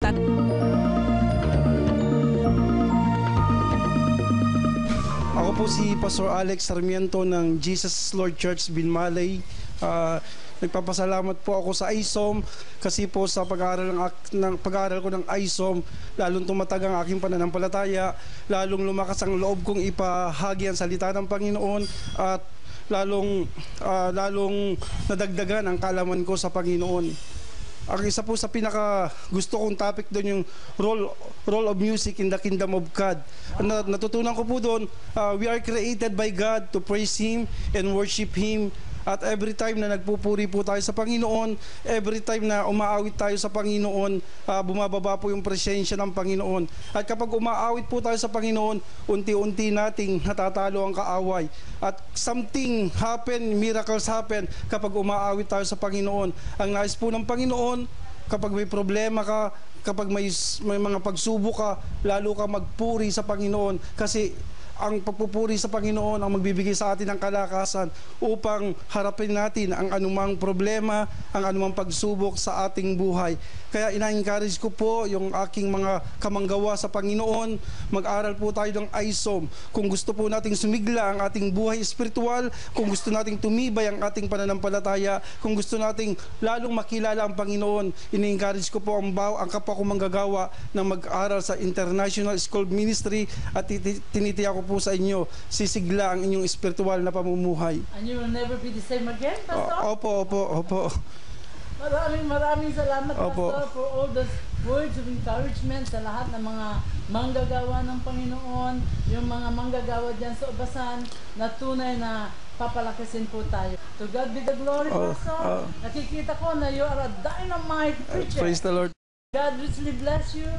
Ako po si Pastor Alex Sarmiento ng Jesus Lord Church Binmalay. Nagpapasalamat po ako sa ISOM kasi po sa pag-aaral ko ng ISOM, lalong tumatag ang aking pananampalataya, lalong lumakas ang loob kong ipahagi ang salita ng Panginoon, at lalong nadagdagan ang kaalaman ko sa Panginoon. Ang isa po sa pinaka gusto kong topic doon yung role of music in the kingdom of God. Natutunan ko po doon, we are created by God to praise Him and worship Him. At every time na nagpupuri po tayo sa Panginoon, every time na umaawit tayo sa Panginoon, bumababa po yung presensya ng Panginoon. At kapag umaawit po tayo sa Panginoon, unti-unti nating natatalo ang kaaway. At something happen, miracles happen kapag umaawit tayo sa Panginoon. Ang nais po ng Panginoon, kapag may problema ka, kapag may mga pagsubok ka, lalo ka magpuri sa Panginoon, kasi ang pagpupuri sa Panginoon ang magbibigay sa atin ng kalakasan upang harapin natin ang anumang problema, ang anumang pagsubok sa ating buhay. Kaya ina-encourage ko po yung aking mga kamanggawa sa Panginoon, mag-aral po tayo ng ISOM. Kung gusto po nating sumigla ang ating buhay espiritual, kung gusto nating tumibay ang ating pananampalataya, kung gusto nating lalong makilala ang Panginoon, ina-encourage ko po ang kapwa ko manggagawa na mag-aral sa International School Ministry, at tinitiyak ko po sa inyo, sisigla ang inyong espiritual na pamumuhay. And you will never be the same again, Pastor? Opo. Maraming salamat, Opo. Pastor, for all those words of encouragement sa lahat ng mga manggagawa ng Panginoon, yung mga manggagawa dyan sa Ubasan, na tunay na papalakasin po tayo. To God be the glory, Pastor. Nakikita ko na you are a dynamite preacher. Praise the Lord. God richly bless you.